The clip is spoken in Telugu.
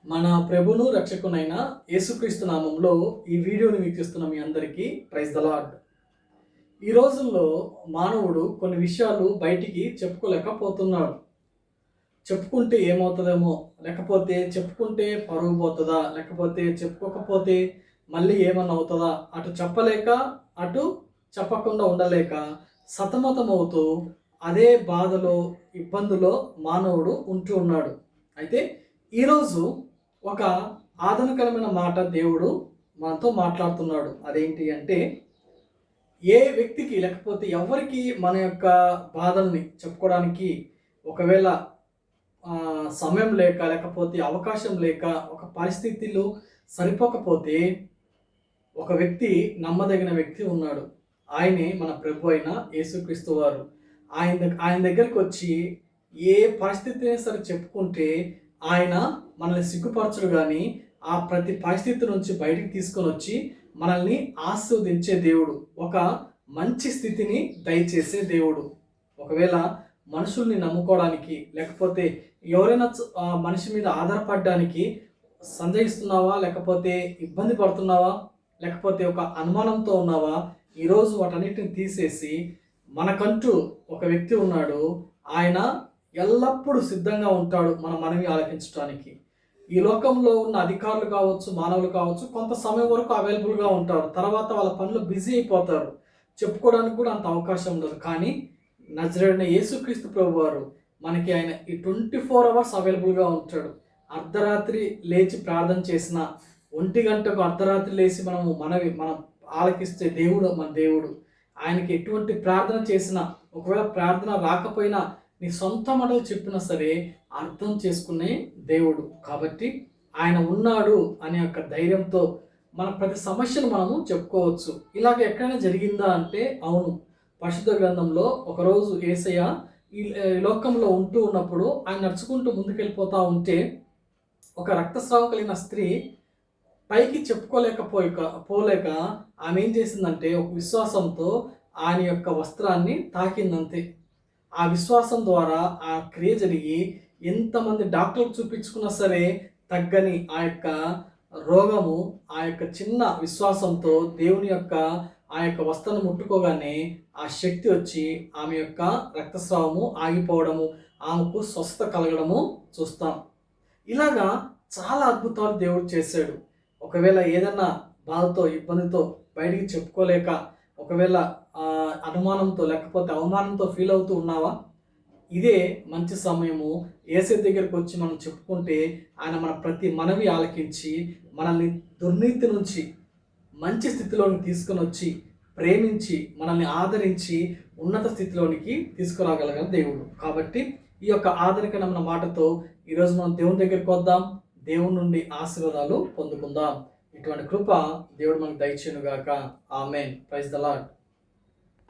మన ప్రభును రక్షకునైన యేసుక్రీస్తు నామంలో ఈ వీడియోని వీక్షిస్తున్న మీ అందరికీ ప్రైజ్ ద లార్డ్. ఈ రోజుల్లో మానవుడు కొన్ని విషయాలు బయటికి చెప్పుకోలేకపోతున్నాడు. చెప్పుకుంటే ఏమవుతుందేమో, లేకపోతే చెప్పుకుంటే పరువు పోతుందా, లేకపోతే చెప్పుకోకపోతే మళ్ళీ ఏమన్నా అవుతుందా, అటు చెప్పలేక అటు చెప్పకుండా ఉండలేక సతమతమవుతూ అదే బాధలో ఇబ్బందులో మానవుడు ఉంటూ ఉన్నాడు. అయితే ఈరోజు ఒక ఆదరణకరమైన మాట దేవుడు మనతో మాట్లాడుతున్నాడు. అదేంటి అంటే, ఏ వ్యక్తికి లేకపోతే ఎవరికి మన యొక్క బాధల్ని చెప్పుకోవడానికి ఒకవేళ సమయం లేక, లేకపోతే అవకాశం లేక, ఒక పరిస్థితులు సరిపోకపోతే ఒక వ్యక్తి, నమ్మదగిన వ్యక్తి ఉన్నాడు. ఆయనే మన ప్రభు అయిన యేసుక్రీస్తు వారు. ఆయన దగ్గరికి వచ్చి ఏ పరిస్థితి అయినా సరే చెప్పుకుంటే ఆయన మనల్ని సిగ్గుపరచడు, కానీ ఆ ప్రతి పరిస్థితి నుంచి బయటికి తీసుకొని వచ్చి మనల్ని ఆస్వాదించే దేవుడు, ఒక మంచి స్థితిని దయచేసే దేవుడు. ఒకవేళ మనుషుల్ని నమ్ముకోవడానికి, లేకపోతే ఎవరైనా మనిషి మీద ఆధారపడడానికి సందేహిస్తున్నావా, లేకపోతే ఇబ్బంది పడుతున్నావా, లేకపోతే ఒక అనుమానంతో ఉన్నావా, ఈరోజు వాటన్నిటిని తీసేసి మనకంటూ ఒక వ్యక్తి ఉన్నాడు. ఆయన ఎల్లప్పుడూ సిద్ధంగా ఉంటాడు మన మనవి ఆలకించడానికి. ఈ లోకంలో ఉన్న అధికారులు కావచ్చు, మానవులు కావచ్చు, కొంత సమయం వరకు అవైలబుల్గా ఉంటారు. తర్వాత వాళ్ళ పనులు బిజీ అయిపోతారు, చెప్పుకోవడానికి కూడా అంత అవకాశం ఉండదు. కానీ నజరేయుడైన యేసుక్రీస్తు ప్రభు వారు మనకి ఆయన ఈ 24 hours అవైలబుల్గా ఉంటాడు. అర్ధరాత్రి లేచి ప్రార్థన చేసిన, 1 గంటకు అర్ధరాత్రి లేచి మనం ఆలకిస్తే దేవుడు మన దేవుడు. ఆయనకి ఎటువంటి ప్రార్థన చేసినా, ఒకవేళ ప్రార్థన రాకపోయినా నీ సొంత మాటలు చెప్పినా సరే అర్థం చేసుకునే దేవుడు. కాబట్టి ఆయన ఉన్నాడు అనే ఒక ధైర్యంతో మన ప్రతి సమస్యను మనము చెప్పుకోవచ్చు. ఇలాగ ఎక్కడైనా జరిగిందా అంటే అవును. పరిశుద్ధ గ్రంథంలో ఒకరోజు యేసయ్య ఈ లోకంలో ఉంటూ ఉన్నప్పుడు ఆయన నడుచుకుంటూ ముందుకెళ్ళిపోతూ ఉంటే ఒక రక్తస్రావం కలిగిన స్త్రీ పైకి పోలేక ఆమె ఏం చేసిందంటే ఒక విశ్వాసంతో ఆయన యొక్క వస్త్రాన్ని తాకిందంతే. ఆ విశ్వాసం ద్వారా ఆ క్రియ జరిగి ఎంతమంది డాక్టర్లు చూపించుకున్నా సరే తగ్గని ఆ యొక్క రోగము ఆ యొక్క చిన్న విశ్వాసంతో దేవుని యొక్క ఆ యొక్క వస్త్రాన్ని ముట్టుకోగానే ఆ శక్తి వచ్చి ఆమె యొక్క రక్తస్రావము ఆగిపోవడము, ఆమెకు స్వస్థత కలగడము చూస్తాం. ఇలాగా చాలా అద్భుతాలు దేవుడు చేశాడు. ఒకవేళ ఏదన్నా బాధతో, ఇబ్బందితో బయటికి చెప్పుకోలేక, ఒకవేళ అనుమానంతో లేకపోతే అవమానంతో ఫీల్ అవుతూ ఉన్నావా? ఇదే మంచి సమయము. యేసయ్య దగ్గరికి వచ్చి మనం చెప్పుకుంటే ఆయన మన ప్రతి మనవి ఆలకించి మనల్ని దుర్నీతి నుంచి మంచి స్థితిలోనికి తీసుకొని వచ్చి ప్రేమించి మనల్ని ఆదరించి ఉన్నత స్థితిలోనికి తీసుకురాగలిగిన దేవుడు. కాబట్టి ఈ యొక్క ఆదరణకరమైన మాటతో ఈరోజు మనం దేవుని దగ్గరికి వద్దాం, దేవుని నుండి ఆశీర్వాదాలు పొందుకుందాం. ఇటువంటి కృప దేవుడు మనకు దయచేయును గాక. ఆమేన్. Praise the lord.